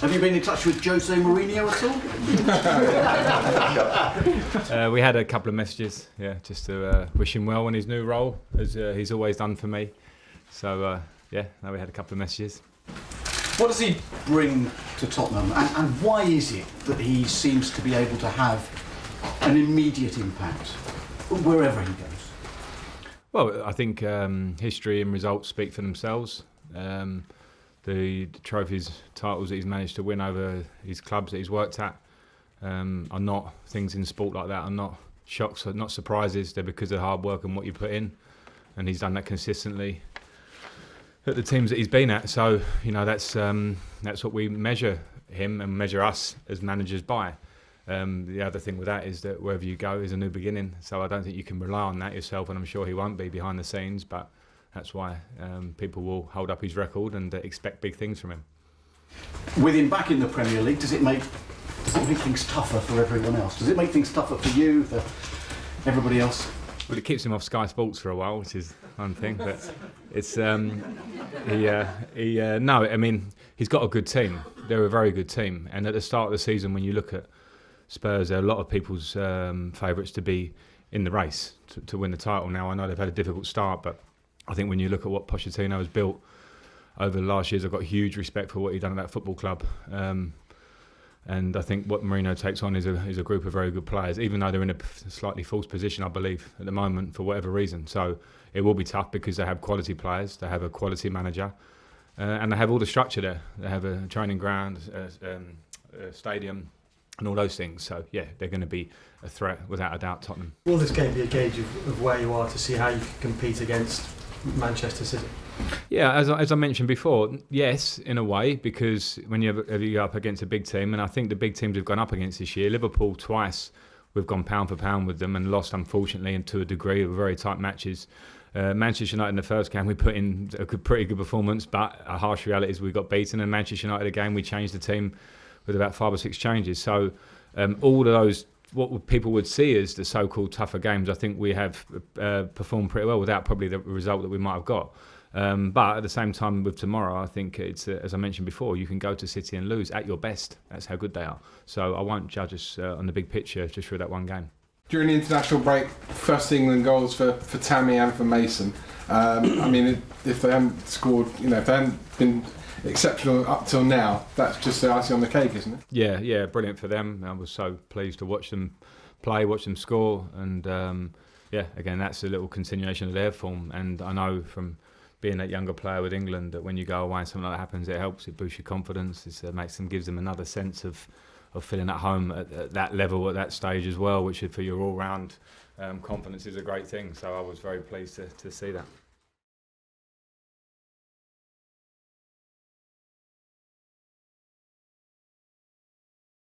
Have you been in touch with Jose Mourinho at all? We had a couple of messages, yeah, just to wish him well in his new role, as he's always done for me. So, yeah, no, we had a couple of messages. What does he bring to Tottenham, and why is it that he seems to be able to have an immediate impact wherever he goes? Well, I think history and results speak for themselves. The trophies, titles that he's managed to win over his clubs that he's worked at are not things in sport like that. Are not shocks, not surprises. They're because of hard work and what you put in, and he's done that consistently at the teams that he's been at. So you know that's what we measure him and measure us as managers by. The other thing with that is that wherever you go is a new beginning. So I don't think you can rely on that yourself, and I'm sure he won't be behind the scenes, but. That's why people will hold up his record and expect big things from him. With him back in the Premier League, does it make things tougher for everyone else? Does it make things tougher for you, for everybody else? Well, it keeps him off Sky Sports for a while, which is one thing. But it's no. I mean, he's got a good team. They're a very good team. And at the start of the season, when you look at Spurs, there are a lot of people's favourites to be in the race to win the title. Now I know they've had a difficult start, but I think when you look at what Pochettino has built over the last years, I've got huge respect for what he's done at that football club. And I think what Mourinho takes on is a group of very good players, even though they're in a slightly false position, I believe, at the moment, for whatever reason. So it will be tough because they have quality players, they have a quality manager, and they have all the structure there. They have a training ground, a stadium, and all those things. So, yeah, they're going to be a threat, without a doubt, Tottenham. Will this game be a gauge of where you are to see how you can compete against Manchester City? Yeah, as I mentioned before, yes, in a way, because when you're up against a big team, and I think the big teams we've gone up against this year, Liverpool twice, we've gone pound for pound with them and lost, unfortunately, and to a degree, of very tight matches. Manchester United in the first game, we put in a pretty good performance, but a harsh reality is we got beaten, and Manchester United again, we changed the team with about 5 or 6 changes. So all of those, what people would see as the so-called tougher games, I think we have performed pretty well without probably the result that we might have got. But at the same time with tomorrow, I think it's, as I mentioned before, you can go to City and lose at your best. That's how good they are. So I won't judge us on the big picture just through that one game. During the international break, first England goals for Tammy and for Mason. I mean, if they hadn't scored, if they hadn't been exceptional up till now, that's just the icing on the cake, isn't it? Yeah, brilliant for them. I was so pleased to watch them play, watch them score, and again, that's a little continuation of their form. And I know from being that younger player with England that when you go away and something like that happens, it helps, it boosts your confidence, it gives them another sense of feeling at home at that level, at that stage as well, which for your all-round confidence is a great thing. So I was very pleased to see that.